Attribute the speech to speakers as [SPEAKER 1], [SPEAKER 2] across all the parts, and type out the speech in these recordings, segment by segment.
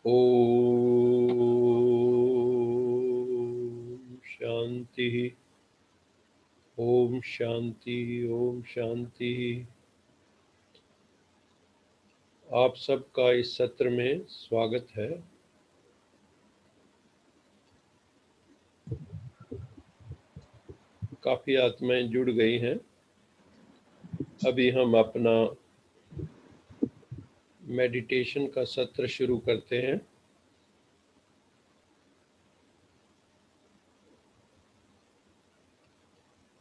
[SPEAKER 1] ओम शांति। ओम शांति। ओम शांति। आप सबका इस सत्र में स्वागत है। काफी आत्माएं जुड़ गई हैं। अभी हम अपना मेडिटेशन का सत्र शुरू करते हैं।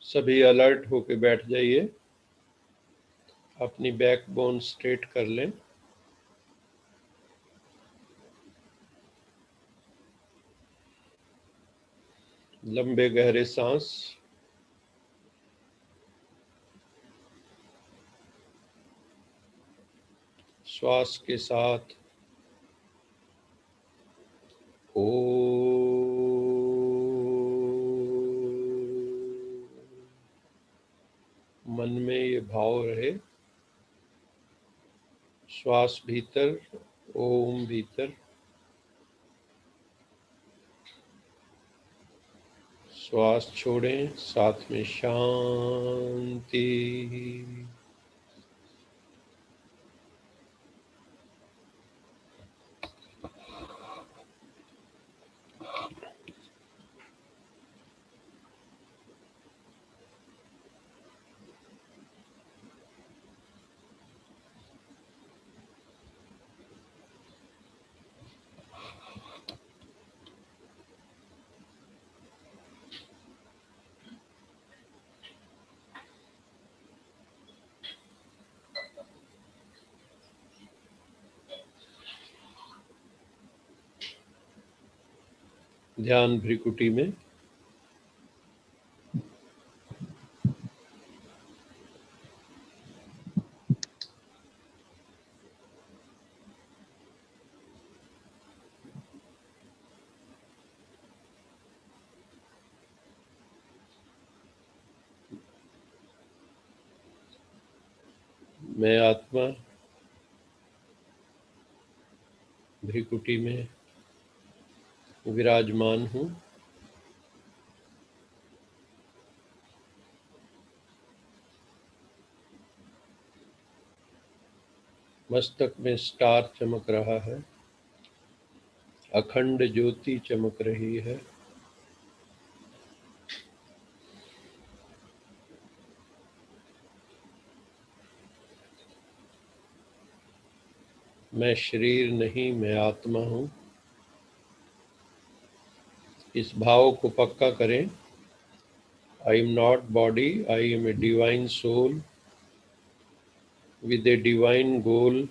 [SPEAKER 1] सभी अलर्ट होकर बैठ जाइए। अपनी बैकबोन स्ट्रेट कर लें। लंबे गहरे सांस। श्वास के साथ मन में ये भाव रहे, श्वास भीतर, ओम भीतर, श्वास छोड़ें, साथ में शांति। ध्यान भ्रिकुटी में। मैं आत्मा भ्रिकुटी में विराजमान हूँ। मस्तक में स्टार चमक रहा है, अखंड ज्योति चमक रही है। मैं शरीर नहीं, मैं आत्मा हूँ। इस भाव को पक्का करें। I am not body, I am a divine soul with a divine goal.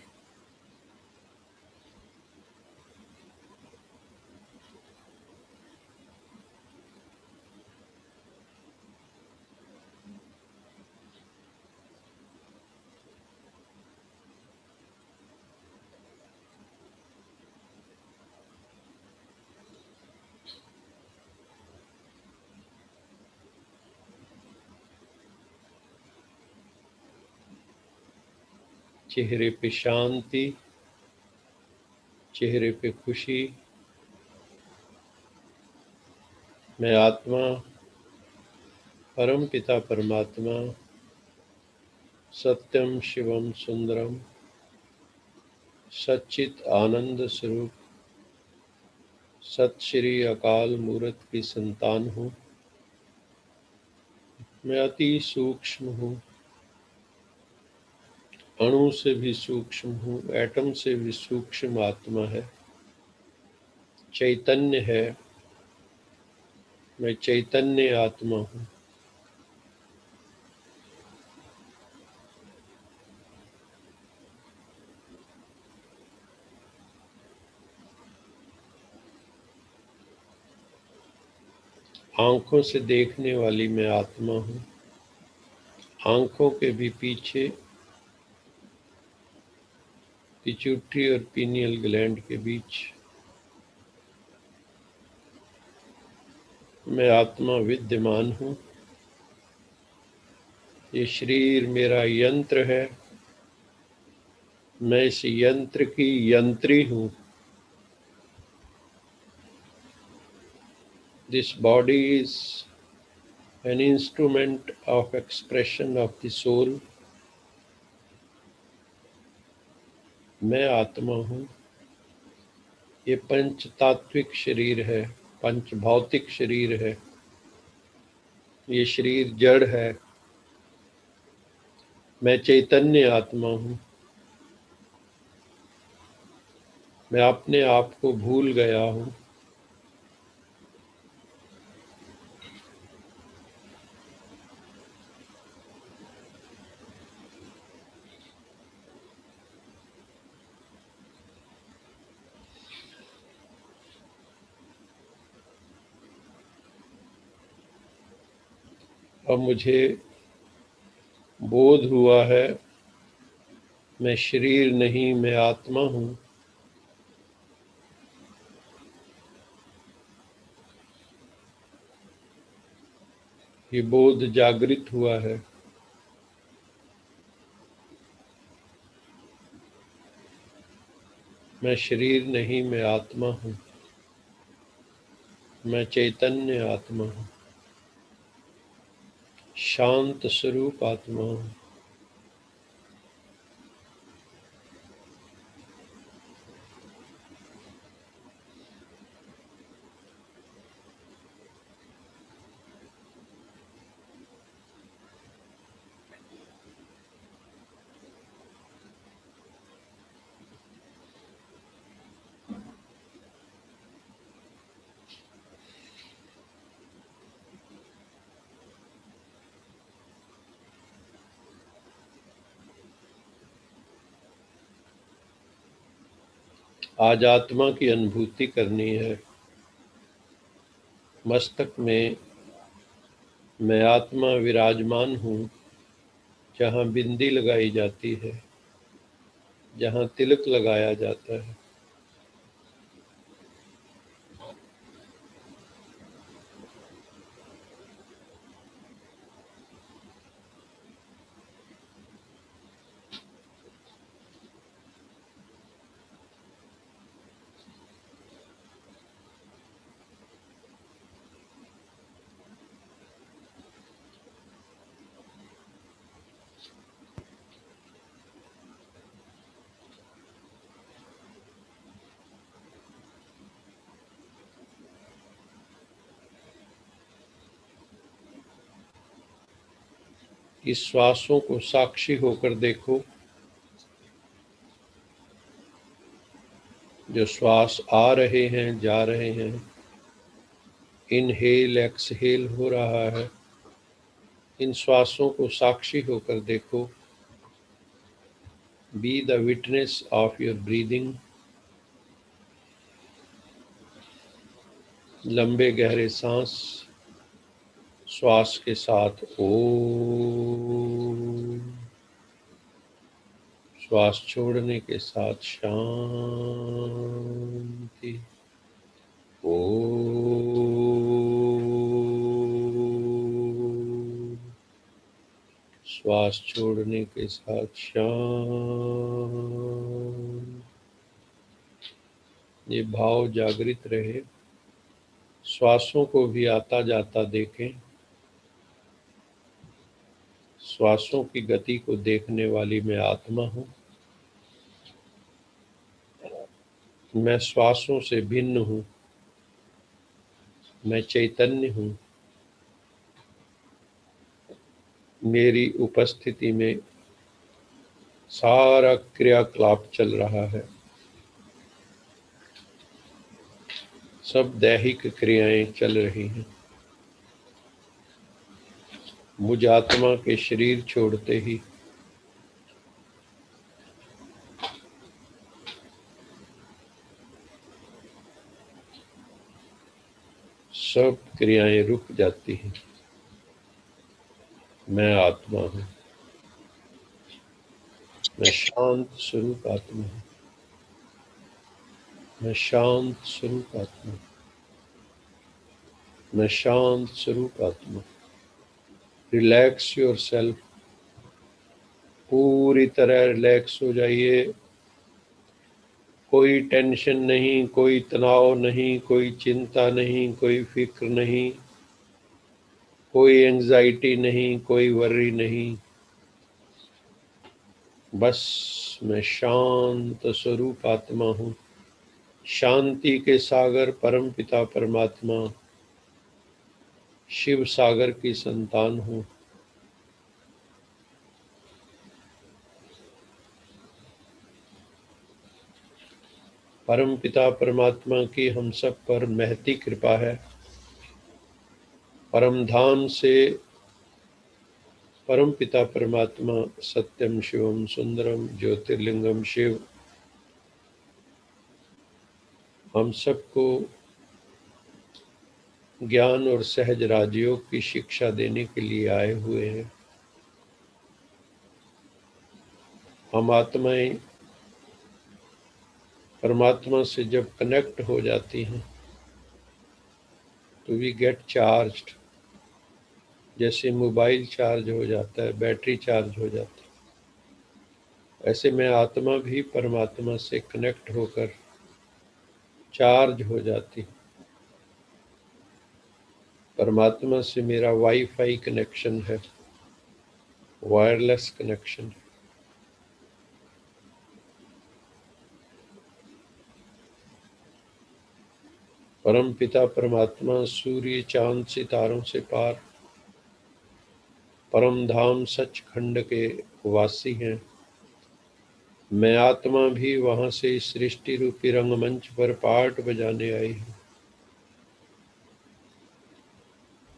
[SPEAKER 1] चेहरे पे शांति, चेहरे पे खुशी। मैं आत्मा, परम पिता परमात्मा, सत्यम शिवम सुंदरम, सच्चित आनंद स्वरूप, सत श्री अकाल मूर्त की संतान हूँ। मैं अति सूक्ष्म हूँ, अणु से भी सूक्ष्म हूँ, एटम से भी सूक्ष्म आत्मा है, चैतन्य है। मैं चैतन्य आत्मा हूँ। आंखों से देखने वाली मैं आत्मा हूँ। आंखों के भी पीछे पिट्यूटरी और पीनियल ग्लैंड के बीच मैं आत्मा विद्यमान हूँ। ये शरीर मेरा यंत्र है। मैं इस यंत्र की यंत्री हूँ। This body is an instrument of expression of the soul. मैं आत्मा हूँ। ये पंच तात्विक शरीर है, पंच भौतिक शरीर है। ये शरीर जड़ है। मैं चैतन्य आत्मा हूँ। मैं अपने आप को भूल गया हूँ। अब मुझे बोध हुआ है मैं शरीर नहीं, मैं आत्मा हूँ। ये बोध जागृत हुआ है। मैं शरीर नहीं, मैं आत्मा हूँ। मैं चैतन्य आत्मा हूँ। शांत स्वरूप आत्मा हूँ। आज आत्मा की अनुभूति करनी है। मस्तक में मैं आत्मा विराजमान हूँ। जहाँ बिंदी लगाई जाती है, जहाँ तिलक लगाया जाता है। इस श्वासों को साक्षी होकर देखो। जो श्वास आ रहे हैं, जा रहे हैं। इनहेल एक्सहेल हो रहा है। इन श्वासों को साक्षी होकर देखो। Be the witness of your breathing. लंबे गहरे सांस। श्वास के साथ ओम। श्वास छोड़ने के साथ शांति। ओम। श्वास छोड़ने के साथ शांति। ये भाव जागृत रहे। श्वासों को भी आता जाता देखें। श्वासों की गति को देखने वाली मैं आत्मा हूँ। मैं श्वासों से भिन्न हूँ। मैं चैतन्य हूँ। मेरी उपस्थिति में सारा क्रियाकलाप चल रहा है। सब दैहिक क्रियाएं चल रही हैं। मुझ आत्मा के शरीर छोड़ते ही सब क्रियाएं रुक जाती हैं। मैं आत्मा हूँ। मैं शांत स्वरूप आत्मा हूँ। मैं शांत स्वरूप आत्मा हूँ। मैं शांत स्वरूप आत्मा हूँ। Relax yourself. पूरी तरह रिलैक्स हो जाइए। कोई टेंशन नहीं, कोई तनाव नहीं, कोई चिंता नहीं, कोई फिक्र नहीं, कोई एंजाइटी नहीं, कोई वर्री नहीं। बस मैं शांत स्वरूप आत्मा हूँ, शांति के सागर परम पिता परमात्मा शिव सागर की संतान हूँ। परम पिता परमात्मा की हम सब पर महती कृपा है। परम धाम से परम पिता परमात्मा सत्यम शिवम सुंदरम ज्योतिर्लिंगम शिव हम सबको ज्ञान और सहज राजयोग की शिक्षा देने के लिए आए हुए हैं। हम आत्माएं परमात्मा से जब कनेक्ट हो जाती हैं तो वी गेट चार्ज्ड, जैसे मोबाइल चार्ज हो जाता है, बैटरी चार्ज हो जाती है, ऐसे में आत्मा भी परमात्मा से कनेक्ट होकर चार्ज हो जाती। परमात्मा से मेरा वाईफाई कनेक्शन है, वायरलेस कनेक्शन है। परम पिता परमात्मा सूर्य चांद सितारों से पार परम धाम सचखंड के वासी हैं। मैं आत्मा भी वहां से इस सृष्टि रूपी रंगमंच पर पाठ बजाने आई हूँ।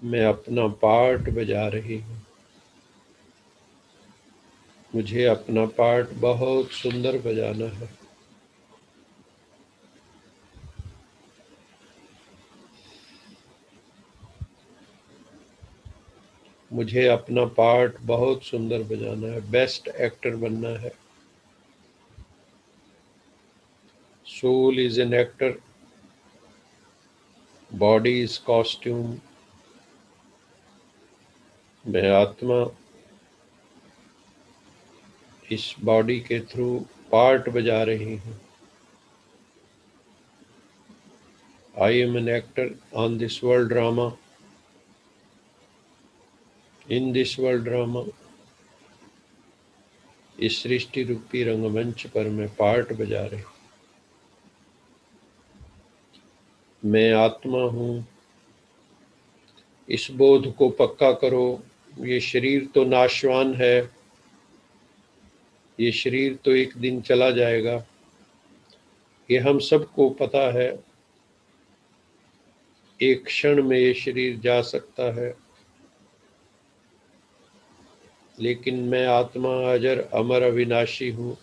[SPEAKER 1] मैं अपना पाठ बजा रही हूँ। मुझे अपना पाठ बहुत सुंदर बजाना है। मुझे अपना पार्ट बहुत सुंदर बजाना है, बेस्ट एक्टर बनना है। Soul is an actor, body is costume. मैं आत्मा इस बॉडी के थ्रू पार्ट बजा रही हूँ। I am an actor on this world drama, in this world drama. इस सृष्टि रूपी रंगमंच पर मैं पार्ट बजा रही हूँ। मैं आत्मा हूँ, इस बोध को पक्का करो। ये शरीर तो नाशवान है, ये शरीर तो एक दिन चला जाएगा, ये हम सबको पता है। एक क्षण में ये शरीर जा सकता है, लेकिन मैं आत्मा अजर अमर अविनाशी हूँ।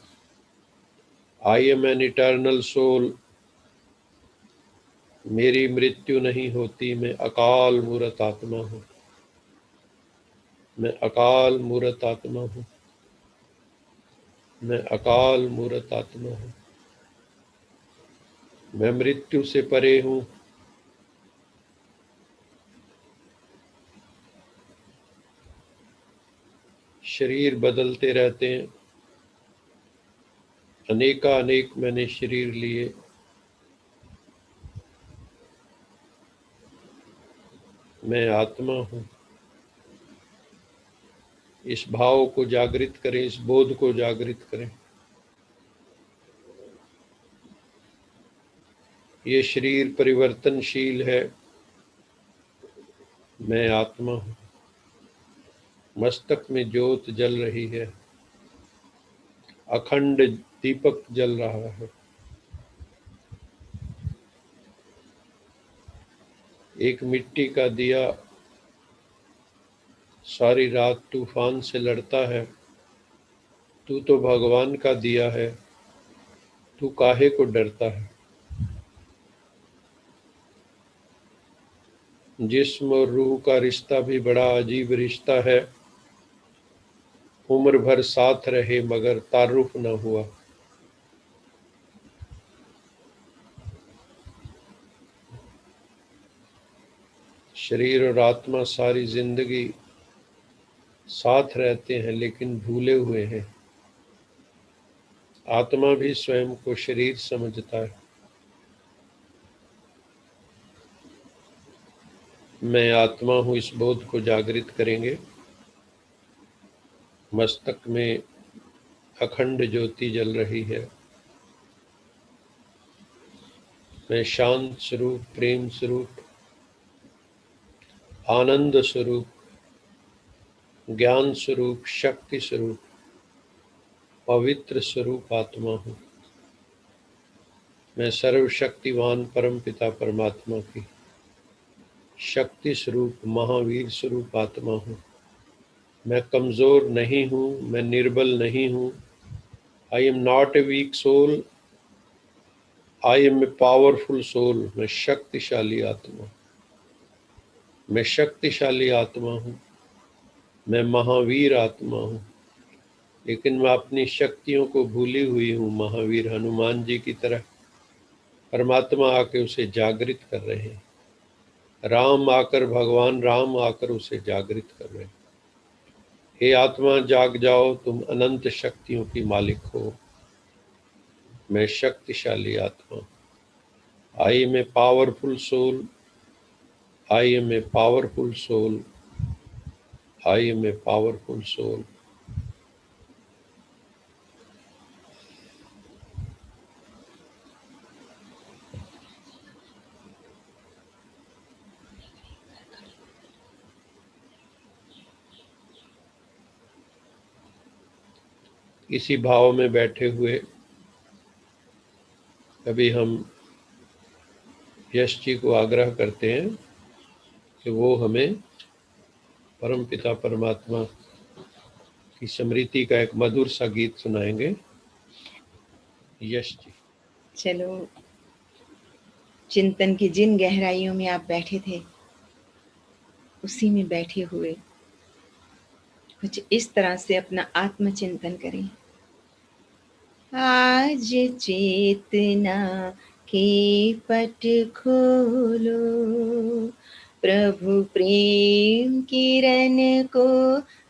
[SPEAKER 1] I am an eternal soul. मेरी मृत्यु नहीं होती, मैं अकाल मूर्त आत्मा हूँ। मैं अकाल मूर्त आत्मा हूँ। मैं अकाल मूर्त आत्मा हूँ। मैं मृत्यु से परे हूँ। शरीर बदलते रहते हैं, अनेक मैंने शरीर लिए। मैं आत्मा हूँ। इस भाव को जागृत करें, इस बोध को जागृत करें। ये शरीर परिवर्तनशील है, मैं आत्मा हूँ। मस्तक में ज्योत जल रही है, अखंड दीपक जल रहा है। एक मिट्टी का दिया सारी रात तूफान से लड़ता है। तू तो भगवान का दिया है, तू काहे को डरता है। जिस्म और रूह का रिश्ता भी बड़ा अजीब रिश्ता है। उम्र भर साथ रहे मगर तारुफ न हुआ। शरीर और आत्मा सारी जिंदगी साथ रहते हैं लेकिन भूले हुए हैं। आत्मा भी स्वयं को शरीर समझता है। मैं आत्मा हूँ, इस बोध को जागृत करेंगे। मस्तक में अखंड ज्योति जल रही है। मैं शांत स्वरूप, प्रेम स्वरूप, आनंद स्वरूप, ज्ञान स्वरूप, शक्ति स्वरूप, पवित्र स्वरूप आत्मा हूँ। मैं सर्वशक्तिवान परम पिता परमात्मा की शक्ति स्वरूप, महावीर स्वरूप आत्मा हूँ। मैं कमजोर नहीं हूँ, मैं निर्बल नहीं हूँ। I am not a weak soul, I am a powerful soul. मैं शक्तिशाली आत्मा, मैं शक्तिशाली आत्मा हूँ। मैं महावीर आत्मा हूँ, लेकिन मैं अपनी शक्तियों को भूली हुई हूँ। महावीर हनुमान जी की तरह परमात्मा आके उसे जागृत कर रहे हैं। राम आकर, भगवान राम आकर उसे जागृत कर रहे हैं। हे आत्मा, जाग जाओ, तुम अनंत शक्तियों की मालिक हो। मैं शक्तिशाली आत्मा, I am a powerful soul, I am a powerful soul, I am a powerful soul. इसी भाव में बैठे हुए अभी हम यश जी को आग्रह करते हैं कि वो हमें परम पिता परमात्मा की स्मृति का एक मधुर सा गीत सुनाएंगे। यश जी।
[SPEAKER 2] चलो, चिंतन की जिन गहराइयों में आप बैठे थे, उसी में बैठे हुए कुछ इस तरह से अपना आत्मचिंतन करें। आज चेतना के पट खोलो, प्रभु प्रेम किरण को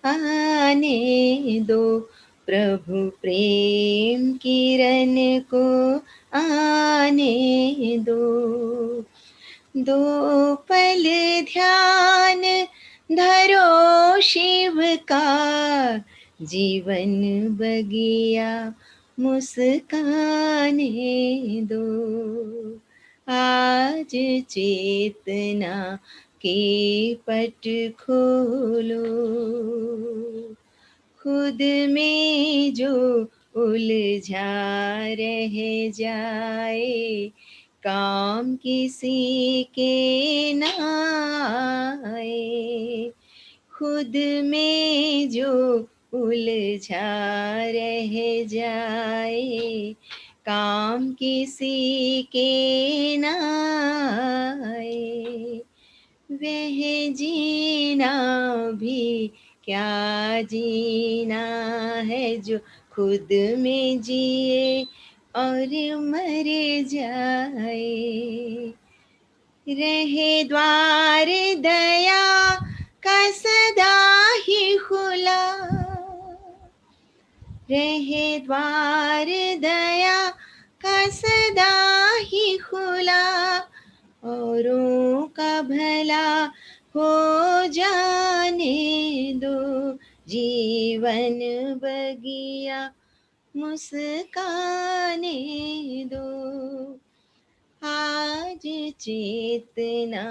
[SPEAKER 2] आने दो, प्रभु प्रेम किरण को आने दो। दो पल ध्यान धरो शिव का, जीवन बगिया मुस्काने दो। आज चेतना के पट खोलो, खुद में जो उलझा रह जाए, काम किसी के ना आए। खुद में जो उलझा रह जाए, काम किसी के ना आए। वह जीना भी क्या जीना है, जो खुद में जिए और मर जाए। रहे द्वार दया का सदा ही खुला, रहे द्वार दया का सदा ही खुला, औरों का भला हो जाने दो, जीवन बगिया मुस्काने दो। आज चेतना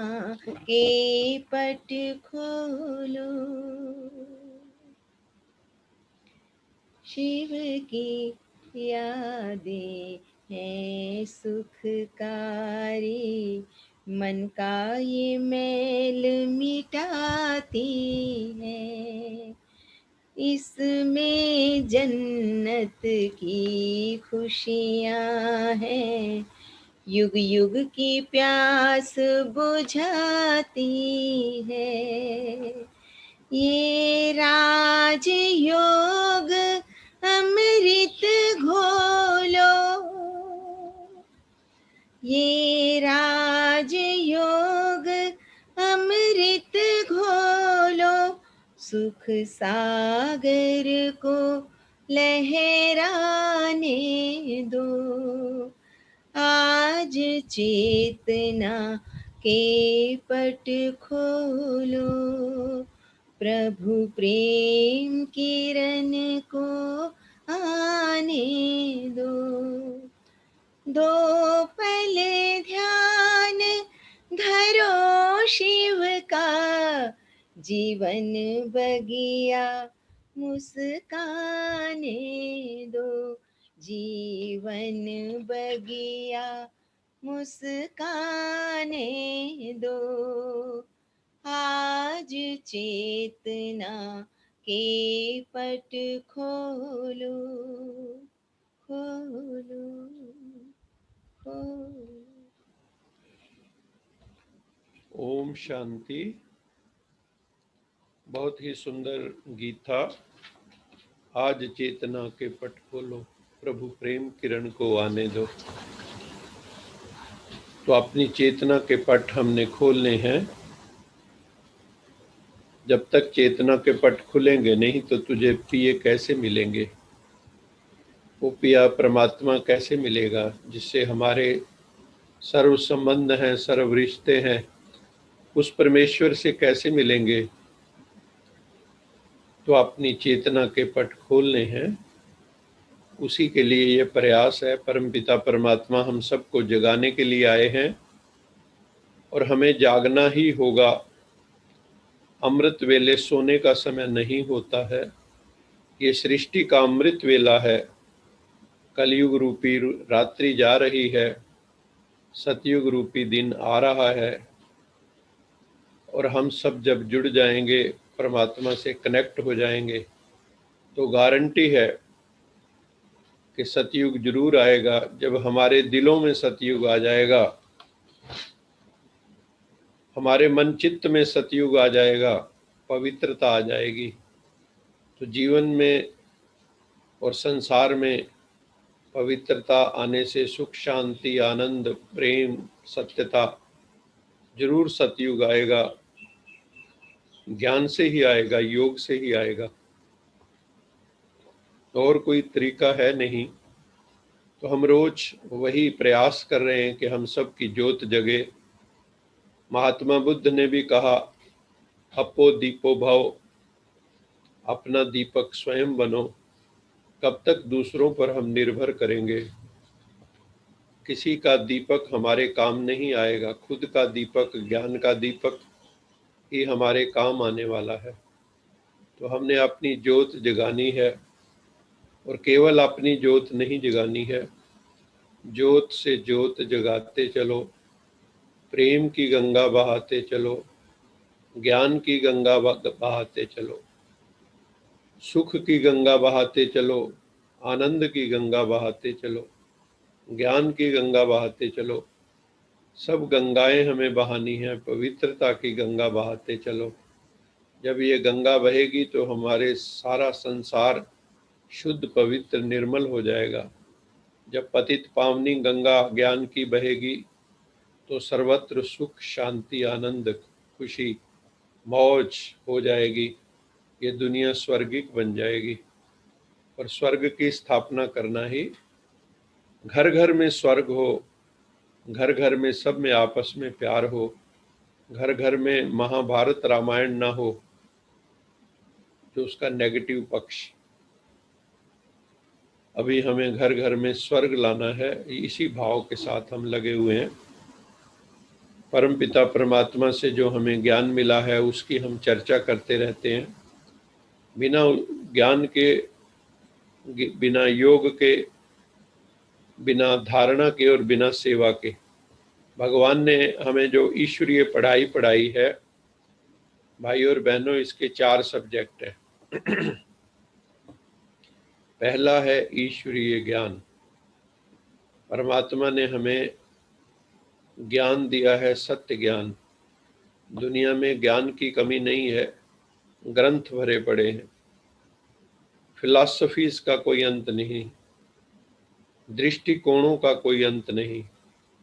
[SPEAKER 2] के पट खोलो, शिव की यादें हैं सुखकारी, मन का ये मैल मिटाती है। इसमें जन्नत की खुशियाँ हैं, युग युग की प्यास बुझाती है। ये राज योग अमृत घोलो, ये राज योग अमृत घोलो, सुख सागर को लहराने दो। आज चेतना के पट खोलो, प्रभु प्रेम किरण को आने दो। दो पल ध्यान धरो शिव का, जीवन बगिया मुस्काने दो। जीवन बगिया मुस्काने दो। आज चेतना के पट खोलो, खोलो, खोलो।
[SPEAKER 1] ओम शांति। बहुत ही सुंदर गीत था। आज चेतना के पट खोलो, प्रभु प्रेम किरण को आने दो। तो अपनी चेतना के पट हमने खोलने हैं। जब तक चेतना के पट खुलेंगे नहीं तो तुझे पिए कैसे मिलेंगे। वो पिया परमात्मा कैसे मिलेगा जिससे हमारे सर्व संबंध हैं, सर्व रिश्ते हैं, उस परमेश्वर से कैसे मिलेंगे। तो अपनी चेतना के पट खोलने हैं, उसी के लिए ये प्रयास है। परमपिता परमात्मा हम सबको जगाने के लिए आए हैं और हमें जागना ही होगा। अमृत वेले सोने का समय नहीं होता है, ये सृष्टि का अमृत वेला है। कलयुग रूपी रात्रि जा रही है, सतयुग रूपी दिन आ रहा है और हम सब जब जुड़ जाएंगे, परमात्मा से कनेक्ट हो जाएंगे, तो गारंटी है कि सतयुग जरूर आएगा। जब हमारे दिलों में सतयुग आ जाएगा, हमारे मन चित्त में सतयुग आ जाएगा, पवित्रता आ जाएगी, तो जीवन में और संसार में पवित्रता आने से सुख, शांति, आनंद, प्रेम, सत्यता, जरूर सतयुग आएगा। ज्ञान से ही आएगा, योग से ही आएगा, और कोई तरीका है नहीं। तो हम रोज वही प्रयास कर रहे हैं कि हम सब की ज्योत जगे। महात्मा बुद्ध ने भी कहा, अपो दीपो भव, अपना दीपक स्वयं बनो। कब तक दूसरों पर हम निर्भर करेंगे। किसी का दीपक हमारे काम नहीं आएगा, खुद का दीपक, ज्ञान का दीपक ही हमारे काम आने वाला है। तो हमने अपनी ज्योत जगानी है, और केवल अपनी ज्योत नहीं जगानी है, ज्योत से ज्योत जगाते चलो, प्रेम की गंगा बहाते चलो, ज्ञान की गंगा बहाते चलो, सुख की गंगा बहाते चलो, आनंद की गंगा बहाते चलो, ज्ञान की गंगा बहाते चलो। सब गंगाएं हमें बहानी है, पवित्रता की गंगा बहाते चलो। जब ये गंगा बहेगी तो हमारे सारा संसार शुद्ध, पवित्र, निर्मल हो जाएगा। जब पतित पावनी गंगा ज्ञान की बहेगी तो सर्वत्र सुख, शांति, आनंद, खुशी, मौज हो जाएगी। ये दुनिया स्वर्गिक बन जाएगी। और स्वर्ग की स्थापना करना ही, घर घर में स्वर्ग हो, घर घर में सब में आपस में प्यार हो, घर घर में महाभारत रामायण ना हो जो उसका नेगेटिव पक्ष। अभी हमें घर घर में स्वर्ग लाना है, इसी भाव के साथ हम लगे हुए हैं। परमपिता परमात्मा से जो हमें ज्ञान मिला है उसकी हम चर्चा करते रहते हैं। बिना ज्ञान के, बिना योग के, बिना धारणा के और बिना सेवा के, भगवान ने हमें जो ईश्वरीय पढ़ाई पढ़ाई है, भाई और बहनों, इसके 4 सब्जेक्ट है। पहला है ईश्वरीय ज्ञान। परमात्मा ने हमें ज्ञान दिया है, सत्य ज्ञान। दुनिया में ज्ञान की कमी नहीं है, ग्रंथ भरे पड़े हैं, फिलॉसफीज का कोई अंत नहीं, दृष्टिकोणों का कोई अंत नहीं।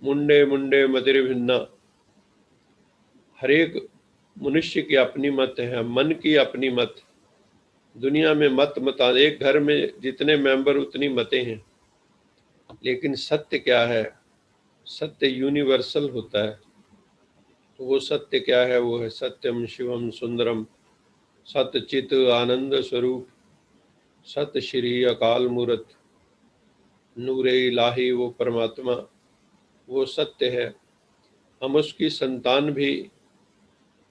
[SPEAKER 1] मुंडे मुंडे मदिर भिन्ना, हर एक मनुष्य की अपनी मत है, मन की अपनी मत, दुनिया में मत एक घर में जितने मेंबर उतनी मतें हैं, लेकिन सत्य क्या है? सत्य यूनिवर्सल होता है। तो वो सत्य क्या है? वो है सत्यम शिवम सुंदरम सत्य चित आनंद स्वरूप सत्य श्री अकाल मूर्त नूरे इलाही, वो परमात्मा, वो सत्य है। हम उसकी संतान भी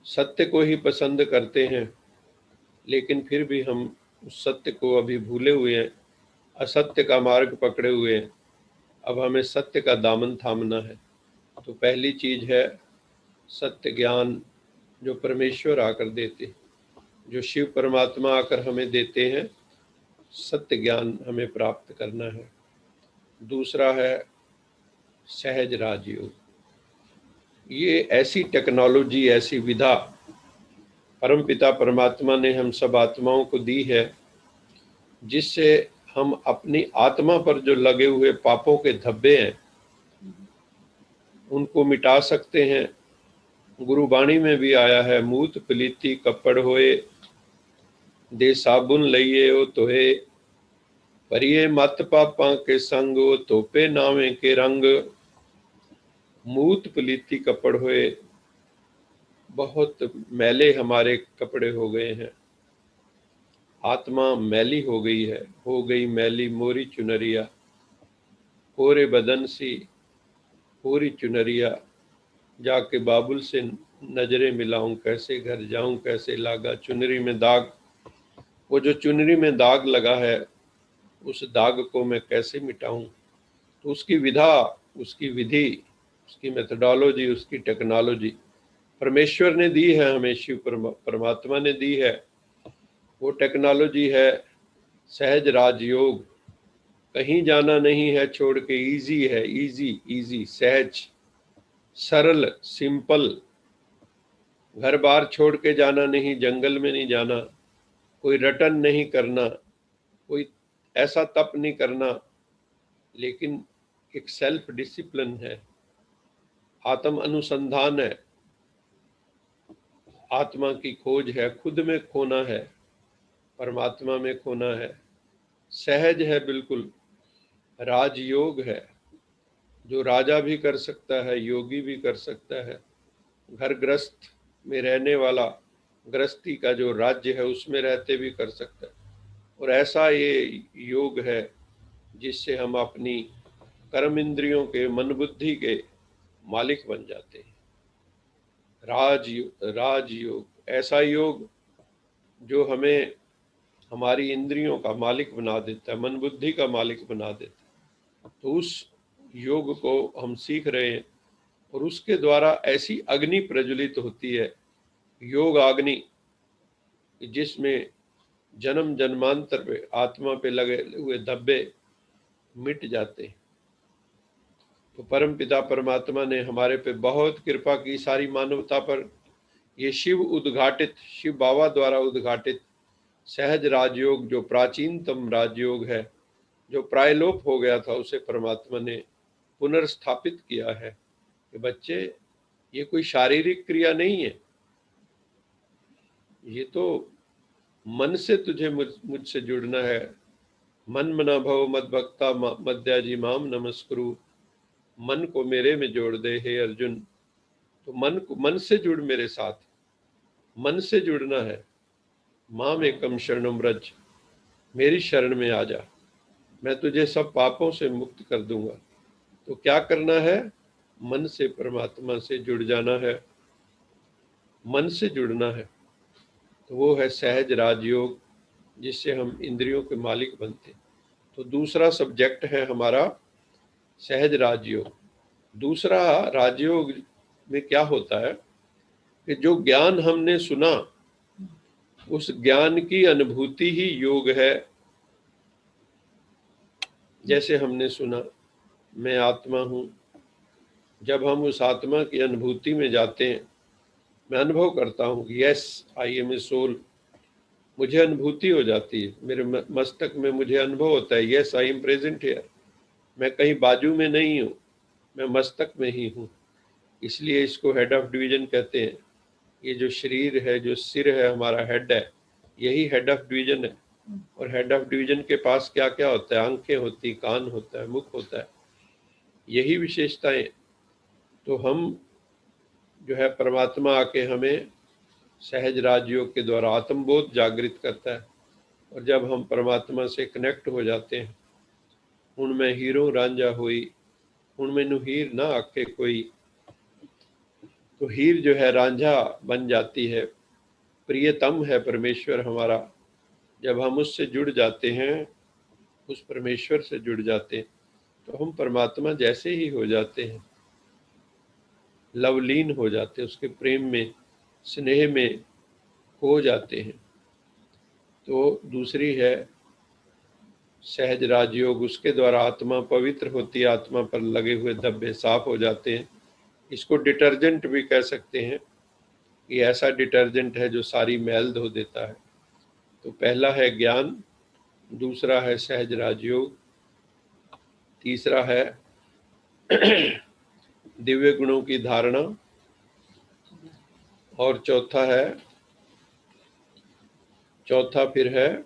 [SPEAKER 1] सत्य को ही पसंद करते हैं, लेकिन फिर भी हम उस सत्य को अभी भूले हुए हैं, असत्य का मार्ग पकड़े हुए हैं। अब हमें सत्य का दामन थामना है। तो पहली चीज है सत्य ज्ञान, जो परमेश्वर आकर देते, जो शिव परमात्मा आकर हमें देते हैं, सत्य ज्ञान हमें प्राप्त करना है। दूसरा है सहज राजयोग। ये ऐसी टेक्नोलॉजी, ऐसी विधा परमपिता परमात्मा ने हम सब आत्माओं को दी है, जिससे हम अपनी आत्मा पर जो लगे हुए पापों के धब्बे हैं उनको मिटा सकते हैं। गुरुबाणी में भी आया है, मूत पलीती कपड़ होए दे साबुन लइए ओ तोहे परिये मत पापा के संग ओ तोपे नावे के रंग। मूत पलीती कपड़ होए, बहुत मैले हमारे कपड़े हो गए हैं, आत्मा मैली हो गई है, हो गई मैली मोरी चुनरिया, कोरे बदन सी पूरी चुनरिया, जाके बाबुल से नजरें मिलाऊं, कैसे घर जाऊं, कैसे लागा चुनरी में दाग। वो जो चुनरी में दाग लगा है, उस दाग को मैं कैसे मिटाऊं? तो उसकी विधा, उसकी विधि, उसकी मेथडोलॉजी, उसकी टेक्नोलॉजी परमेश्वर ने दी है हमें, शिव परमात्मा ने दी है। वो टेक्नोलॉजी है सहज राजयोग। कहीं जाना नहीं है छोड़ के, इजी है, इजी इजी, सहज, सरल, सिंपल। घर बार छोड़ के जाना नहीं, जंगल में नहीं जाना, कोई रटन नहीं करना, कोई ऐसा तप नहीं करना, लेकिन एक सेल्फ डिसिप्लिन है, आत्म अनुसंधान है, आत्मा की खोज है, खुद में खोना है, परमात्मा में खोना है। सहज है, बिल्कुल राजयोग है, जो राजा भी कर सकता है, योगी भी कर सकता है, घर ग्रस्त में रहने वाला, गृहस्थी का जो राज्य है उसमें रहते भी कर सकता है। और ऐसा ये योग है जिससे हम अपनी कर्म इंद्रियों के, मन बुद्धि के मालिक बन जाते हैं। राजयोग ऐसा योग जो हमें हमारी इंद्रियों का मालिक बना देता है, मन बुद्धि का मालिक बना देता है। तो उस योग को हम सीख रहे हैं, और उसके द्वारा ऐसी अग्नि प्रज्वलित होती है, योग अग्नि, जिसमें जन्म जन्मांतर पे आत्मा पे लगे हुए धब्बे मिट जाते हैं। तो परम पिता परमात्मा ने हमारे पे बहुत कृपा की, सारी मानवता पर। ये शिव उद्घाटित, शिव बाबा द्वारा उद्घाटित सहज राजयोग, जो प्राचीनतम राजयोग है, जो प्रायलोप हो गया था, उसे परमात्मा ने पुनर्स्थापित किया है कि बच्चे, ये कोई शारीरिक क्रिया नहीं है, ये तो मन से तुझे मुझसे जुड़ना है। मन मना भव मद भक्ता मद्याजी माम नमस्कुरु। मन को मेरे में जोड़ दे हे अर्जुन। तो मन से जुड़ मेरे साथ, मन से जुड़ना है। माम एकम शरणम व्रज, मेरी शरण में आ जा, मैं तुझे सब पापों से मुक्त कर दूंगा। तो क्या करना है? मन से परमात्मा से जुड़ जाना है, मन से जुड़ना है। तो वो है सहज राजयोग, जिससे हम इंद्रियों के मालिक बनते। तो दूसरा सब्जेक्ट है हमारा सहज राजयोग। दूसरा राजयोग में क्या होता है कि जो ज्ञान हमने सुना, उस ज्ञान की अनुभूति ही योग है। जैसे हमने सुना, मैं आत्मा हूं, जब हम उस आत्मा की अनुभूति में जाते हैं, मैं अनुभव करता हूं कि yes I am a soul, मुझे अनुभूति हो जाती है, मेरे मस्तक में मुझे अनुभव होता है, yes I am present here, मैं कहीं बाजू में नहीं हूँ, मैं मस्तक में ही हूँ। इसलिए इसको हेड ऑफ डिवीजन कहते हैं। ये जो शरीर है, जो सिर है, हमारा हेड है, यही हेड ऑफ डिवीजन है। और हेड ऑफ डिवीजन के पास क्या क्या होता है? आंखें होती, कान होता है, मुख होता है, यही विशेषताएं। तो हम जो है परमात्मा आके हमें सहज राजयोग के द्वारा आत्मबोध जागृत करता है। और जब हम परमात्मा से कनेक्ट हो जाते हैं, उनमें हीरो रांझा हुई, उनमें नु हीर ना आके कोई, तो हीर जो है रांझा बन जाती है। प्रियतम है परमेश्वर हमारा। जब हम उससे जुड़ जाते हैं, उस परमेश्वर से जुड़ जाते हैं, तो हम परमात्मा जैसे ही हो जाते हैं, लवलीन हो जाते हैं, उसके प्रेम में, स्नेह में खो जाते हैं। तो दूसरी है सहज राजयोग, उसके द्वारा आत्मा पवित्र होती है, आत्मा पर लगे हुए धब्बे साफ हो जाते हैं। इसको डिटर्जेंट भी कह सकते हैं। ये ऐसा डिटर्जेंट है जो सारी मैल धो देता है। तो पहला है ज्ञान, दूसरा है सहज राजयोग, तीसरा है दिव्य गुणों की धारणा, और चौथा फिर है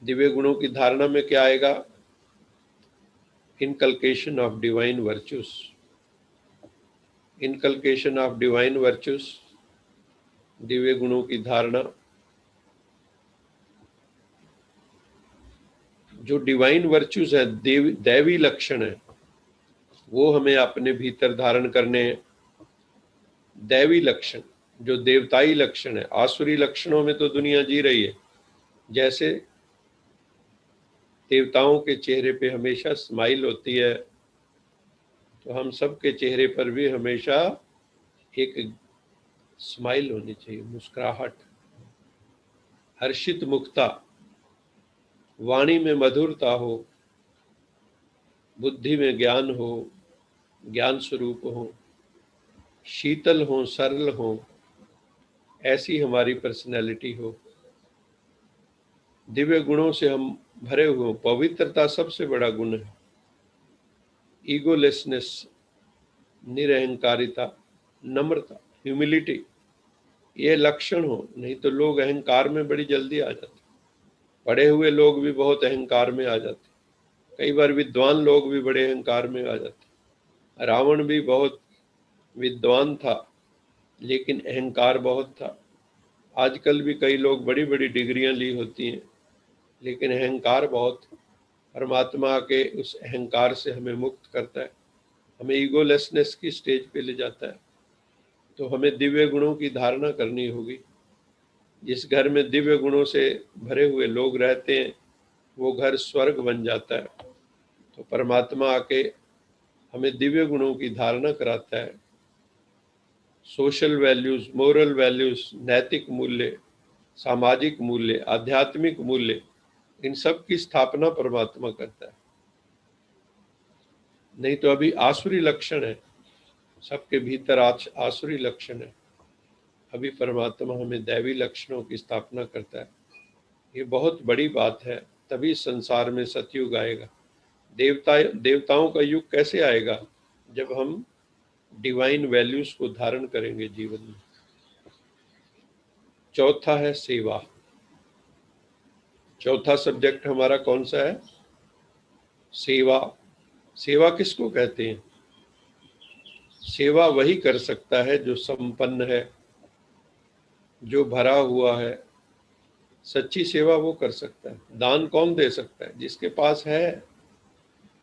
[SPEAKER 1] दिव्य गुणों की धारणा में क्या आएगा? Inculcation of divine virtues. Inculcation of divine virtues, दिव्य गुणों की धारणा। जो डिवाइन वर्चूस है, दैवी लक्षण है, वो हमें अपने भीतर धारण करने हैं। दैवी लक्षण जो देवताई लक्षण है, आसुरी लक्षणों में तो दुनिया जी रही है। जैसे देवताओं के चेहरे पे हमेशा स्माइल होती है, तो हम सब के चेहरे पर भी हमेशा एक स्माइल होनी चाहिए, मुस्कुराहट, हर्षित मुखता, वाणी में मधुरता हो, बुद्धि में ज्ञान हो, ज्ञान स्वरूप हो, शीतल हो, सरल हो, ऐसी हमारी पर्सनैलिटी हो। दिव्य गुणों से हम भरे हुए हो। पवित्रता सबसे बड़ा गुण है। ईगोलेसनेस, निरहंकारिता, नम्रता, ह्यूमिलिटी, ये लक्षण हो। नहीं तो लोग अहंकार में बड़ी जल्दी आ जाते, पढ़े हुए लोग भी बहुत अहंकार में आ जाते, कई बार विद्वान लोग भी बड़े अहंकार में आ जाते। रावण भी बहुत विद्वान था, लेकिन अहंकार बहुत था। आजकल भी कई लोग बड़ी बड़ी डिग्रियां ली होती हैं, लेकिन अहंकार बहुत। परमात्मा के उस अहंकार से हमें मुक्त करता है, हमें ईगोलेसनेस की स्टेज पे ले जाता है। तो हमें दिव्य गुणों की धारणा करनी होगी। जिस घर में दिव्य गुणों से भरे हुए लोग रहते हैं, वो घर स्वर्ग बन जाता है। तो परमात्मा आके हमें दिव्य गुणों की धारणा कराता है। सोशल वैल्यूज, मोरल वैल्यूज, नैतिक मूल्य, सामाजिक मूल्य, आध्यात्मिक मूल्य, इन सब की स्थापना परमात्मा करता है। नहीं तो अभी आसुरी लक्षण है, सबके भीतर आसुरी लक्षण है। अभी परमात्मा हमें दैवी लक्षणों की स्थापना करता है। ये बहुत बड़ी बात है। तभी संसार में सतयुग आएगा। देवताओं का युग कैसे आएगा? जब हम डिवाइन वैल्यूज को धारण करेंगे जीवन में। चौथा है सेवा। चौथा सब्जेक्ट हमारा कौन सा है? सेवा। सेवा किसको कहते हैं? सेवा वही कर सकता है जो संपन्न है, जो भरा हुआ है। सच्ची सेवा वो कर सकता है। दान कौन दे सकता है? जिसके पास है।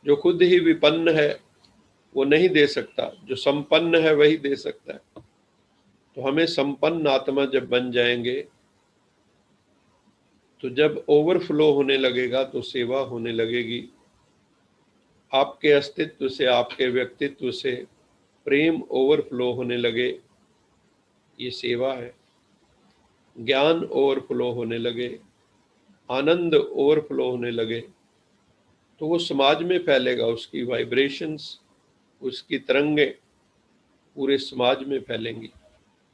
[SPEAKER 1] जो खुद ही विपन्न है वो नहीं दे सकता, जो संपन्न है वही दे सकता है। तो हमें संपन्न आत्मा जब बन जाएंगे, तो जब ओवरफ्लो होने लगेगा तो सेवा होने लगेगी। आपके अस्तित्व से, आपके व्यक्तित्व से प्रेम ओवरफ्लो होने लगे, ये सेवा है। ज्ञान ओवरफ्लो होने लगे, आनंद ओवरफ्लो होने लगे, तो वो समाज में फैलेगा। उसकी वाइब्रेशंस, उसकी तरंगे पूरे समाज में फैलेंगी।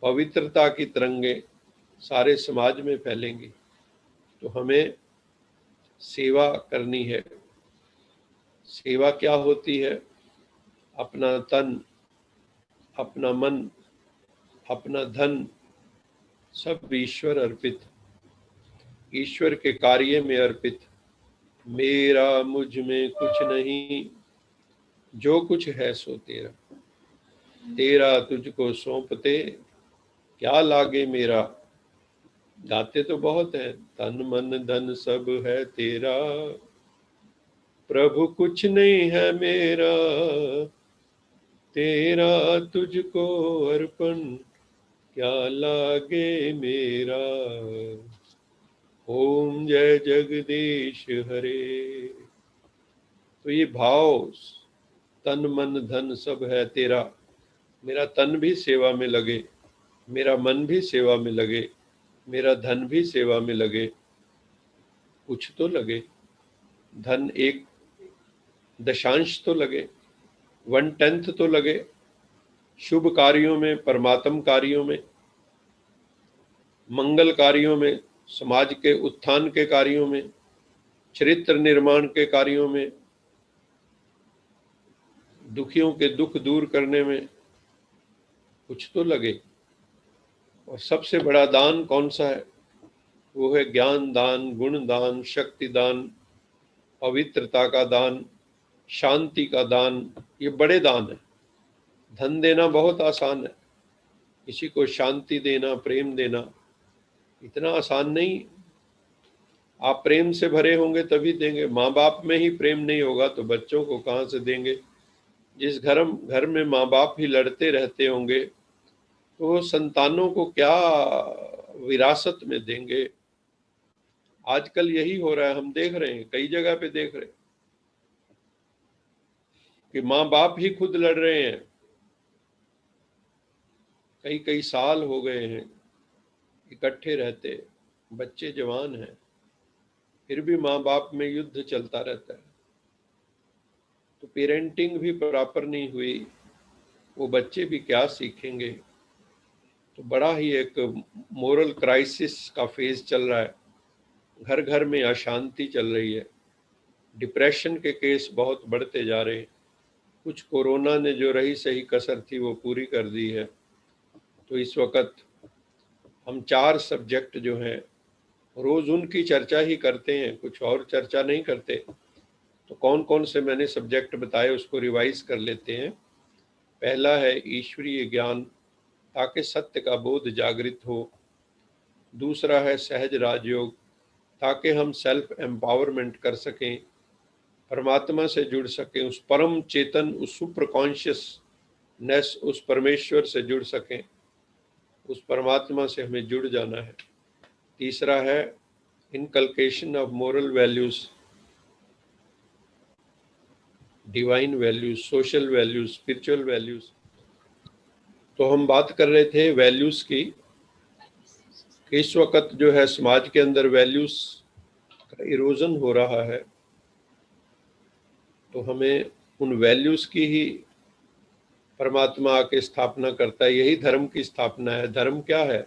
[SPEAKER 1] पवित्रता की तरंगे सारे समाज में फैलेंगी। तो हमें सेवा करनी है। सेवा क्या होती है? अपना तन, अपना मन, अपना धन, सब ईश्वर अर्पित, ईश्वर के कार्य में अर्पित। मेरा मुझ में कुछ नहीं, जो कुछ है सो तेरा, तेरा तुझको सौंपते क्या लागे मेरा। गाते तो बहुत है, तन मन धन सब है तेरा, प्रभु कुछ नहीं है मेरा, तेरा तुझको अर्पण क्या लागे मेरा। ओम जय जगदीश हरे। तो ये भाव, तन मन धन सब है तेरा, मेरा तन भी सेवा में लगे, मेरा मन भी सेवा में लगे, मेरा धन भी सेवा में लगे। कुछ तो लगे, धन एक दशांश तो लगे, 1/10 तो लगे शुभ कार्यों में, परमात्म कार्यों में, मंगल कार्यों में, समाज के उत्थान के कार्यों में, चरित्र निर्माण के कार्यों में, दुखियों के दुख दूर करने में कुछ तो लगे। और सबसे बड़ा दान कौन सा है? वो है ज्ञान दान, गुण दान, शक्ति दान, पवित्रता का दान, शांति का दान। ये बड़े दान है। धन देना बहुत आसान है, किसी को शांति देना, प्रेम देना इतना आसान नहीं। आप प्रेम से भरे होंगे तभी देंगे। माँ बाप में ही प्रेम नहीं होगा तो बच्चों को कहाँ से देंगे? जिस घर में माँ बाप ही लड़ते रहते होंगे तो संतानों को क्या विरासत में देंगे? आजकल यही हो रहा है, हम देख रहे हैं, कई जगह पे देख रहे हैं कि माँ बाप ही खुद लड़ रहे हैं। कई कई साल हो गए हैं इकट्ठे रहते, बच्चे जवान हैं, फिर भी माँ बाप में युद्ध चलता रहता है। तो पेरेंटिंग भी प्रॉपर नहीं हुई, वो बच्चे भी क्या सीखेंगे? तो बड़ा ही एक मोरल क्राइसिस का फेज चल रहा है। घर घर में अशांति चल रही है, डिप्रेशन के केस बहुत बढ़ते जा रहे हैं। कुछ कोरोना ने जो रही सही कसर थी वो पूरी कर दी है। तो इस वक्त हम 4 सब्जेक्ट जो हैं रोज उनकी चर्चा ही करते हैं, कुछ और चर्चा नहीं करते। तो कौन कौन से मैंने सब्जेक्ट बताए उसको रिवाइज कर लेते हैं। पहला है ईश्वरीय ज्ञान, ताकि सत्य का बोध जागृत हो। दूसरा है सहज राजयोग, ताकि हम सेल्फ एम्पावरमेंट कर सकें, परमात्मा से जुड़ सकें, उस परम चेतन, उस सुपर कॉन्शियसनेस, उस परमेश्वर से जुड़ सकें, उस परमात्मा से हमें जुड़ जाना है। तीसरा है inculcation of moral values, divine values, social values, spiritual values. तो हम बात कर रहे थे वैल्यूज की। इस वक्त जो है समाज के अंदर वैल्यूज का इरोजन हो रहा है, तो हमें उन वैल्यूज की ही परमात्मा आके स्थापना करता है। यही धर्म की स्थापना है। धर्म क्या है?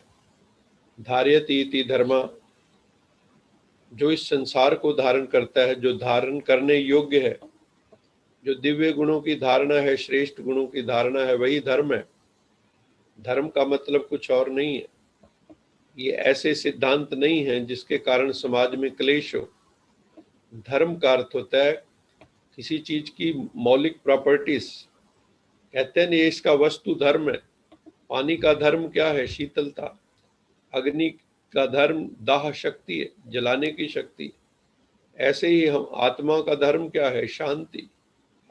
[SPEAKER 1] धार्यति इति धर्मा, जो इस संसार को धारण करता है, जो धारण करने योग्य है, जो दिव्य गुणों की धारणा है, श्रेष्ठ गुणों की धारणा है, वही धर्म है। धर्म का मतलब कुछ और नहीं है। ये ऐसे सिद्धांत नहीं है जिसके कारण समाज में क्लेश हो। धर्म का अर्थ होता है किसी चीज की मौलिक प्रॉपर्टीज। कहते हैं ये इसका वस्तु धर्म है। पानी का धर्म क्या है? शीतलता। अग्नि का धर्म दाह शक्ति है, जलाने की शक्ति। ऐसे ही हम आत्मा का धर्म क्या है? शांति,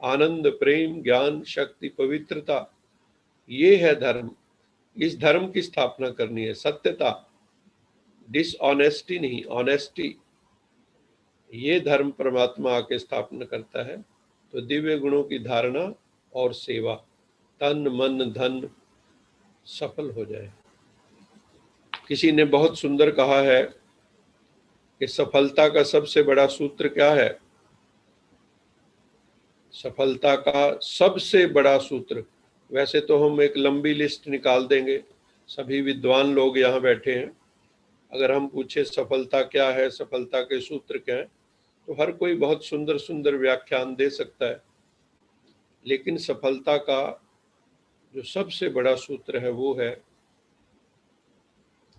[SPEAKER 1] आनंद, प्रेम, ज्ञान, शक्ति, पवित्रता। ये है धर्म। इस धर्म की स्थापना करनी है। सत्यता, डिसऑनेस्टी नहीं, ऑनेस्टी। ये धर्म परमात्मा आके स्थापना करता है। तो दिव्य गुणों की धारणा और सेवा, तन मन धन सफल हो जाए। किसी ने बहुत सुंदर कहा है कि सफलता का सबसे बड़ा सूत्र क्या है? सफलता का सबसे बड़ा सूत्र, वैसे तो हम एक लंबी लिस्ट निकाल देंगे, सभी विद्वान लोग यहाँ बैठे हैं। अगर हम पूछे सफलता क्या है, सफलता के सूत्र क्या है, तो हर कोई बहुत सुंदर सुंदर व्याख्यान दे सकता है। लेकिन सफलता का जो सबसे बड़ा सूत्र है वो है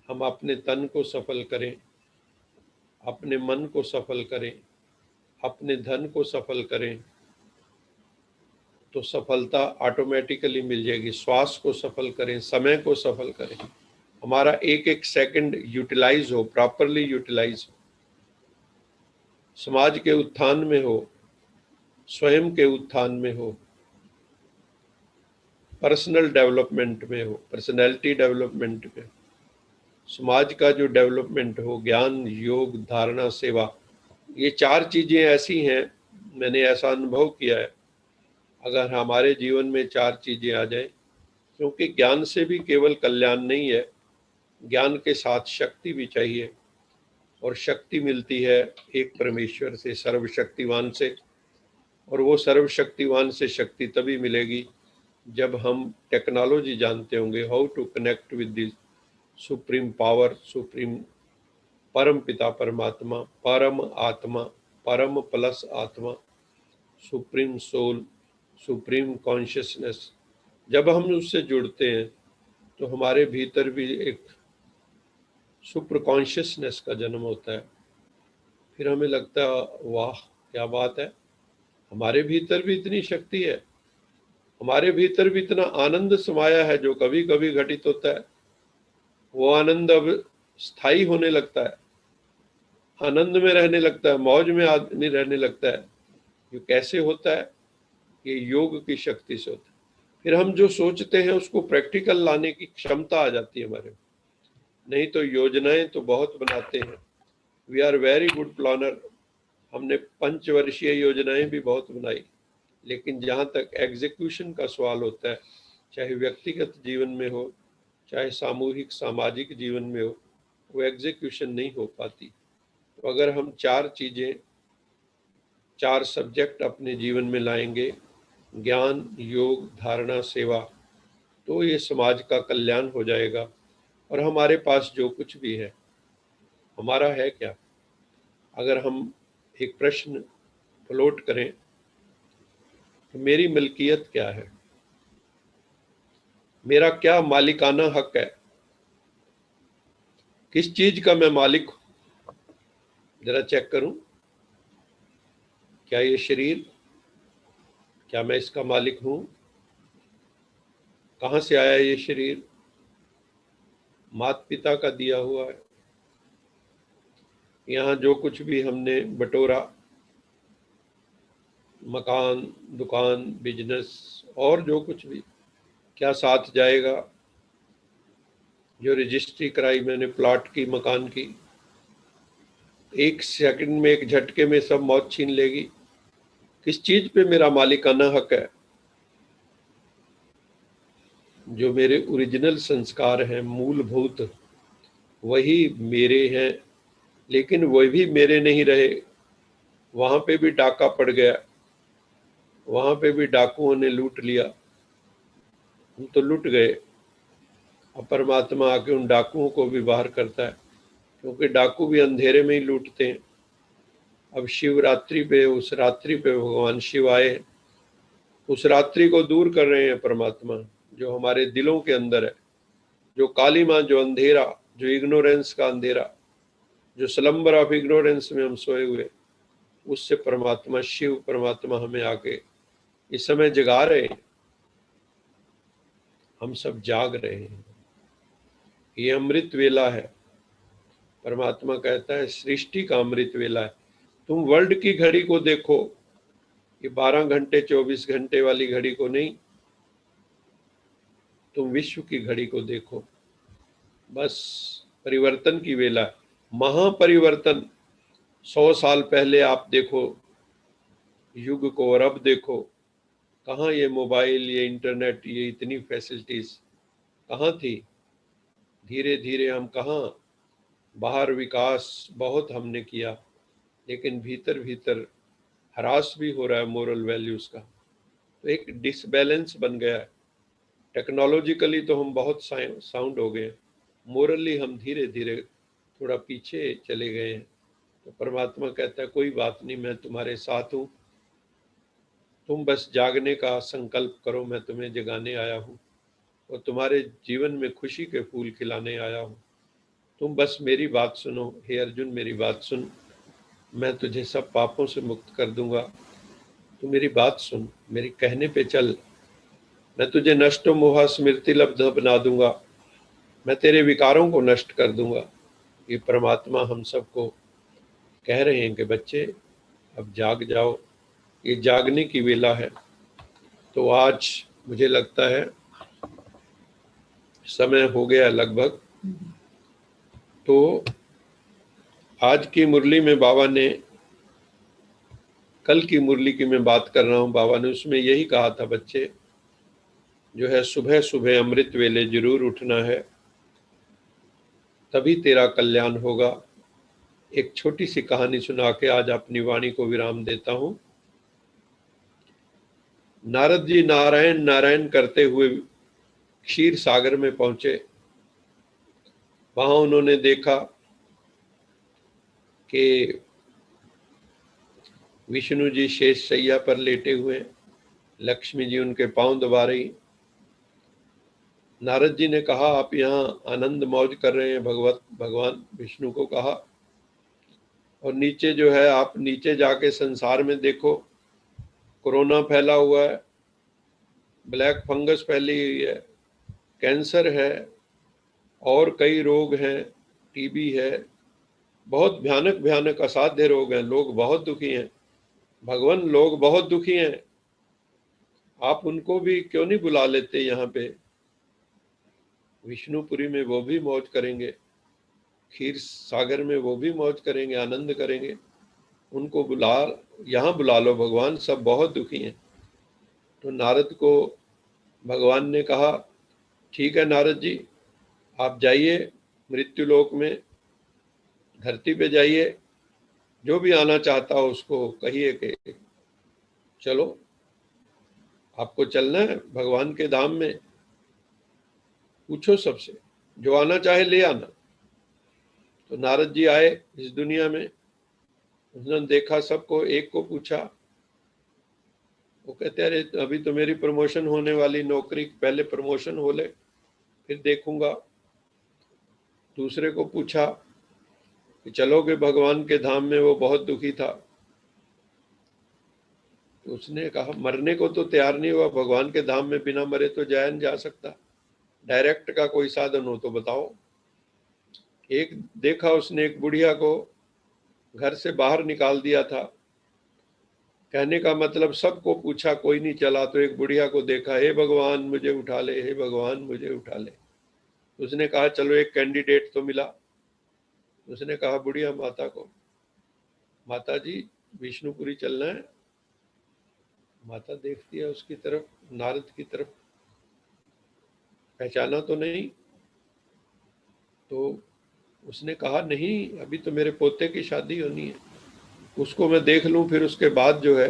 [SPEAKER 1] हम अपने तन को सफल करें, अपने मन को सफल करें, अपने धन को सफल करें, तो सफलता ऑटोमेटिकली मिल जाएगी। श्वास को सफल करें, समय को सफल करें, हमारा एक एक सेकंड यूटिलाइज हो, प्रॉपरली यूटिलाइज हो, समाज के उत्थान में हो, स्वयं के उत्थान में हो, पर्सनल डेवलपमेंट में हो, पर्सनैलिटी डेवलपमेंट में, समाज का जो डेवलपमेंट हो, ज्ञान, योग, धारणा, सेवा, ये 4 चीजें ऐसी हैं, मैंने ऐसा अनुभव किया है, अगर हमारे जीवन में 4 चीजें आ जाए, क्योंकि ज्ञान से भी केवल कल्याण नहीं है, ज्ञान के साथ शक्ति भी चाहिए, और शक्ति मिलती है एक परमेश्वर से, सर्वशक्तिवान से, और वो सर्वशक्तिवान से शक्ति तभी मिलेगी जब हम टेक्नोलॉजी जानते होंगे, how to connect with this supreme power, supreme परम पिता परमात्मा, परम आत्मा, परम प्लस आत्मा, सुप्रीम सोल, सुप्रीम कॉन्शियसनेस। जब हम उससे जुड़ते हैं तो हमारे भीतर भी एक सुपर कॉन्शियसनेस का जन्म होता है। फिर हमें लगता है वाह क्या बात है, हमारे भीतर भी इतनी शक्ति है, हमारे भीतर भी इतना आनंद समाया है जो कभी कभी घटित होता है, वो आनंद अब स्थायी होने लगता है, आनंद में रहने लगता है, मौज में आदमी रहने लगता है। ये कैसे होता है? ये योग की शक्ति से होता है। फिर हम जो सोचते हैं उसको प्रैक्टिकल लाने की क्षमता आ जाती है हमारे में। नहीं तो योजनाएं तो बहुत बनाते हैं, we are very good planner, हमने पंचवर्षीय योजनाएं भी बहुत बनाई, लेकिन जहाँ तक एग्जीक्यूशन का सवाल होता है, चाहे व्यक्तिगत जीवन में हो, चाहे सामूहिक सामाजिक जीवन में हो, वो एग्जीक्यूशन नहीं हो पाती। तो अगर हम 4 चीजें, 4 सब्जेक्ट अपने जीवन में लाएंगे, ज्ञान, योग, धारणा, सेवा, तो ये समाज का कल्याण हो जाएगा। और हमारे पास जो कुछ भी है, हमारा है क्या? अगर हम एक प्रश्न फ्लोट करें तो मेरी मिल्कियत क्या है, मेरा क्या मालिकाना हक है, किस चीज का मैं मालिक हूं? जरा चेक करूं, क्या ये शरीर, क्या मैं इसका मालिक हूं? कहां से आया ये शरीर? माता पिता का दिया हुआ है। यहाँ जो कुछ भी हमने बटोरा, मकान, दुकान, बिजनेस और जो कुछ भी, क्या साथ जाएगा? जो रजिस्ट्री कराई मैंने प्लॉट की, मकान की, एक सेकंड में, एक झटके में सब मौत छीन लेगी। किस चीज पे मेरा मालिकाना हक है? जो मेरे ओरिजिनल संस्कार हैं, मूलभूत, वही मेरे हैं, लेकिन वही भी मेरे नहीं रहे, वहां पे भी डाका पड़ गया, वहां पे भी डाकुओं ने लूट लिया, हम तो लुट गए। अब परमात्मा आके उन डाकुओं को भी बाहर करता है, क्योंकि डाकू भी अंधेरे में ही लूटते हैं। अब शिवरात्रि पे, उस रात्रि पे भगवान शिव आए, उस रात्रि को दूर कर रहे हैं परमात्मा, जो हमारे दिलों के अंदर है, जो काली माँ, जो अंधेरा, जो इग्नोरेंस का अंधेरा, जो स्लम्बर ऑफ इग्नोरेंस में हम सोए हुए, उससे परमात्मा शिव परमात्मा हमें आके इस समय जगा रहे हैं। हम सब जाग रहे हैं, ये अमृत वेला है। परमात्मा कहता है सृष्टि का अमृत वेला है। तुम वर्ल्ड की घड़ी को देखो, ये 12 घंटे 24 घंटे वाली घड़ी को नहीं, तुम विश्व की घड़ी को देखो। बस परिवर्तन की वेला है, महापरिवर्तन। 100 साल पहले आप देखो युग को, और अब देखो, कहाँ ये मोबाइल, ये इंटरनेट, ये इतनी फैसिलिटीज कहाँ थी? धीरे धीरे हम कहाँ, बाहर विकास बहुत हमने किया, लेकिन भीतर भीतर ह्रास भी हो रहा है मोरल वैल्यूज का। तो एक डिसबैलेंस बन गया है। टेक्नोलॉजिकली तो हम बहुत साउंड हो गए, मोरली हम धीरे धीरे थोड़ा पीछे चले गए हैं। तो परमात्मा कहता है कोई बात नहीं, मैं तुम्हारे साथ हूँ, तुम बस जागने का संकल्प करो, मैं तुम्हें जगाने आया हूँ और तुम्हारे जीवन में खुशी के फूल खिलाने आया हूँ। तुम बस मेरी बात सुनो, हे अर्जुन मेरी बात सुन, मैं तुझे सब पापों से मुक्त कर दूंगा। तू मेरी बात सुन, मेरी कहने पे चल, मैं तुझे नष्टो मोहा स्मृति लब्ध बना दूंगा, मैं तेरे विकारों को नष्ट कर दूंगा। ये परमात्मा हम सबको कह रहे हैं कि बच्चे अब जाग जाओ, ये जागने की वेला है। तो आज मुझे लगता है समय हो गया लगभग। तो आज की मुरली में बाबा ने, कल की मुरली की मैं बात कर रहा हूँ, बाबा ने उसमें यही कहा था, बच्चे जो है सुबह सुबह अमृत वेले जरूर उठना है, तभी तेरा कल्याण होगा। एक छोटी सी कहानी सुना के आज अपनी वाणी को विराम देता हूं। नारद जी नारायण नारायण करते हुए क्षीर सागर में पहुंचे। वहां उन्होंने देखा कि विष्णु जी शेष शैया पर लेटे हुए, लक्ष्मी जी उनके पांव दबा रही। नारद जी ने कहा, आप यहाँ आनंद मौज कर रहे हैं, भगवान विष्णु को कहा, और नीचे जो है आप नीचे जाके संसार में देखो, कोरोना फैला हुआ है, ब्लैक फंगस फैली हुई है, कैंसर है, और कई रोग हैं, टीबी है, बहुत भयानक भयानक असाध्य रोग हैं, लोग बहुत दुखी हैं। भगवान लोग बहुत दुखी हैं, आप उनको भी क्यों नहीं बुला लेते यहाँ पे? विष्णुपुरी में वो भी मौज करेंगे, क्षीर सागर में वो भी मौज करेंगे, आनंद करेंगे, उनको यहाँ बुला लो भगवान, सब बहुत दुखी हैं। तो नारद को भगवान ने कहा, ठीक है नारद जी, आप जाइए मृत्युलोक में, धरती पे जाइए, जो भी आना चाहता हो उसको कहिए कि चलो, आपको चलना है भगवान के धाम में, पूछो सबसे, जो आना चाहे ले आना। तो नारद जी आए इस दुनिया में, उन्होंने देखा सबको, एक को पूछा, वो कहते अरे अभी तो मेरी प्रमोशन होने वाली, नौकरी पहले प्रमोशन हो ले फिर देखूंगा। दूसरे को पूछा कि चलोगे भगवान के धाम में, वो बहुत दुखी था। तो उसने कहा मरने को तो तैयार नहीं हुआ, भगवान के धाम में बिना मरे तो जाया नहीं जा सकता, डायरेक्ट का कोई साधन हो तो बताओ। एक देखा उसने एक बुढ़िया को घर से बाहर निकाल दिया था, कहने का मतलब सबको पूछा कोई नहीं चला, तो एक बुढ़िया को देखा, हे भगवान मुझे उठा ले, हे भगवान मुझे उठा ले। उसने कहा चलो एक कैंडिडेट तो मिला। उसने कहा बुढ़िया माता को, माता जी विष्णुपुरी चलना है। माता देखती है उसकी तरफ, नारद की तरफ, पहचाना तो नहीं। तो उसने कहा नहीं, अभी तो मेरे पोते की शादी होनी है, उसको मैं देख लूं फिर उसके बाद जो है।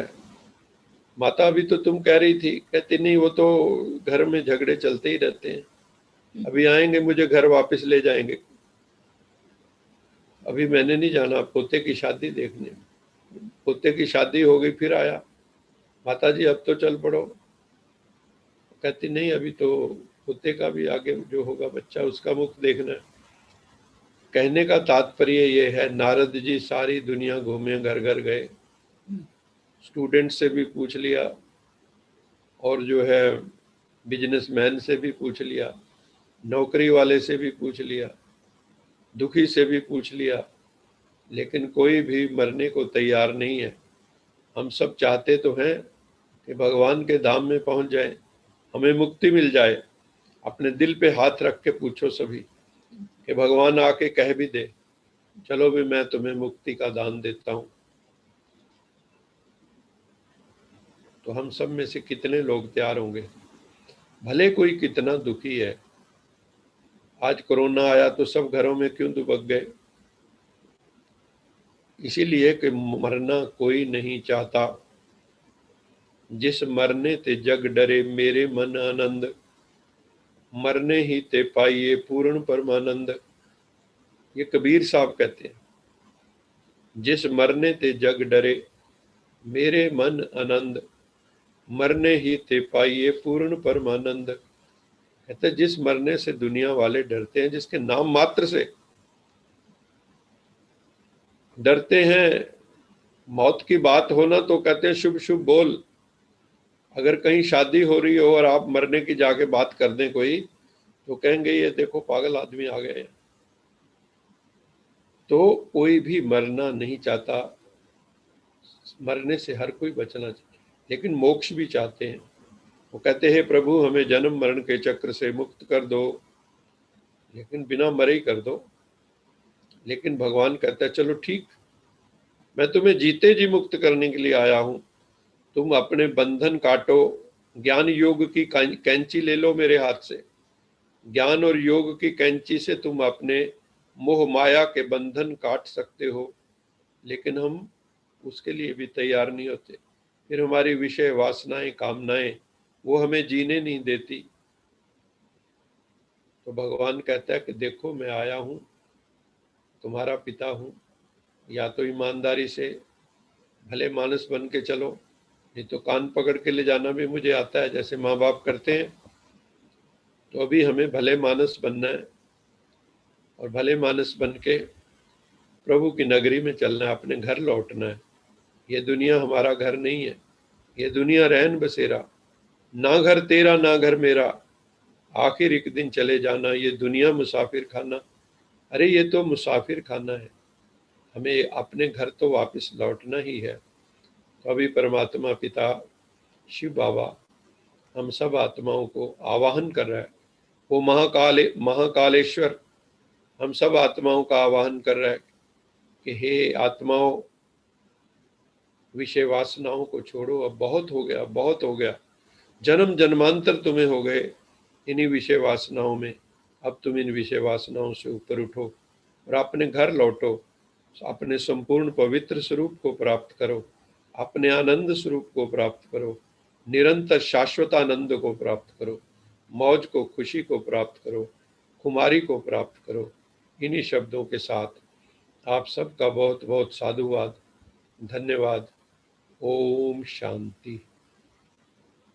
[SPEAKER 1] माता अभी तो तुम कह रही थी, कहती नहीं वो तो घर में झगड़े चलते ही रहते हैं, अभी आएंगे मुझे घर वापस ले जाएंगे, अभी मैंने नहीं जाना पोते की शादी देखने। पोते की शादी हो गई फिर आया, माता जी अब तो चल पड़ो। कहती नहीं अभी तो पोते का भी आगे जो होगा बच्चा उसका मुख देखना है। कहने का तात्पर्य ये है, नारद जी सारी दुनिया घूमे, घर घर गए, स्टूडेंट से भी पूछ लिया, और जो है बिजनेसमैन से भी पूछ लिया, नौकरी वाले से भी पूछ लिया, दुखी से भी पूछ लिया, लेकिन कोई भी मरने को तैयार नहीं है। हम सब चाहते तो हैं कि भगवान के धाम में पहुंच जाए, हमें मुक्ति मिल जाए। अपने दिल पे हाथ रख के पूछो सभी कि भगवान आके कह भी दे, चलो भी मैं तुम्हें मुक्ति का दान देता हूं, तो हम सब में से कितने लोग तैयार होंगे? भले कोई कितना दुखी है, आज कोरोना आया तो सब घरों में क्यों दुबक गए? इसीलिए कि मरना कोई नहीं चाहता, जिस मरने ते जग डरे मेरे मन आनंद, मरने ही ते पाइए पूर्ण परमानंद। ये कबीर साहब कहते हैं, जिस मरने ते जग डरे मेरे मन आनंद, मरने ही ते पाइए पूर्ण परमानंद। कहते जिस मरने से दुनिया वाले डरते हैं, जिसके नाम मात्र से डरते हैं मौत की बात होना तो कहते हैं शुभ शुभ बोल। अगर कहीं शादी हो रही हो और आप मरने की जाके बात कर दें कोई, तो कहेंगे ये देखो पागल आदमी आ गए। तो कोई भी मरना नहीं चाहता, मरने से हर कोई बचना चाहता, लेकिन मोक्ष भी चाहते हैं। वो कहते हैं प्रभु हमें जन्म मरण के चक्र से मुक्त कर दो, लेकिन बिना मरे ही कर दो। लेकिन भगवान कहता है चलो ठीक, मैं तुम्हें जीते जी मुक्त करने के लिए आया हूं। तुम अपने बंधन काटो, ज्ञान योग की कैंची ले लो मेरे हाथ से। ज्ञान और योग की कैंची से तुम अपने मोह माया के बंधन काट सकते हो, लेकिन हम उसके लिए भी तैयार नहीं होते। फिर हमारी विषय वासनाएं कामनाएं वो हमें जीने नहीं देती। तो भगवान कहता है कि देखो मैं आया हूं, तुम्हारा पिता हूं, या तो ईमानदारी से भले मानस बन के चलो, नहीं तो कान पकड़ के ले जाना भी मुझे आता है, जैसे माँ बाप करते हैं। तो अभी हमें भले मानस बनना है और भले मानस बन के प्रभु की नगरी में चलना है, अपने घर लौटना है। ये दुनिया हमारा घर नहीं है, ये दुनिया रहन बसेरा। ना घर तेरा ना घर मेरा, आखिर एक दिन चले जाना। ये दुनिया मुसाफिर खाना। अरे ये तो मुसाफिर खाना है, हमें अपने घर तो वापस लौटना ही है। तो अभी परमात्मा पिता शिव बाबा हम सब आत्माओं को आवाहन कर रहा है। वो महाकालेश्वर हम सब आत्माओं का आवाहन कर रहा है कि हे आत्माओं, विषय वासनाओं को छोड़ो, अब बहुत हो गया, बहुत हो गया। जन्म जन्मांतर तुम्हें हो गए इन्हीं विषय वासनाओं में। अब तुम इन विषय वासनाओं से ऊपर उठो और अपने घर लौटो, अपने संपूर्ण पवित्र स्वरूप को प्राप्त करो, अपने आनंद स्वरूप को प्राप्त करो, निरंतर शाश्वत आनंद को प्राप्त करो, मौज को, खुशी को प्राप्त करो, खुमारी को प्राप्त करो। इन्हीं शब्दों के साथ आप सबका बहुत बहुत साधुवाद, धन्यवाद। ओम शांति।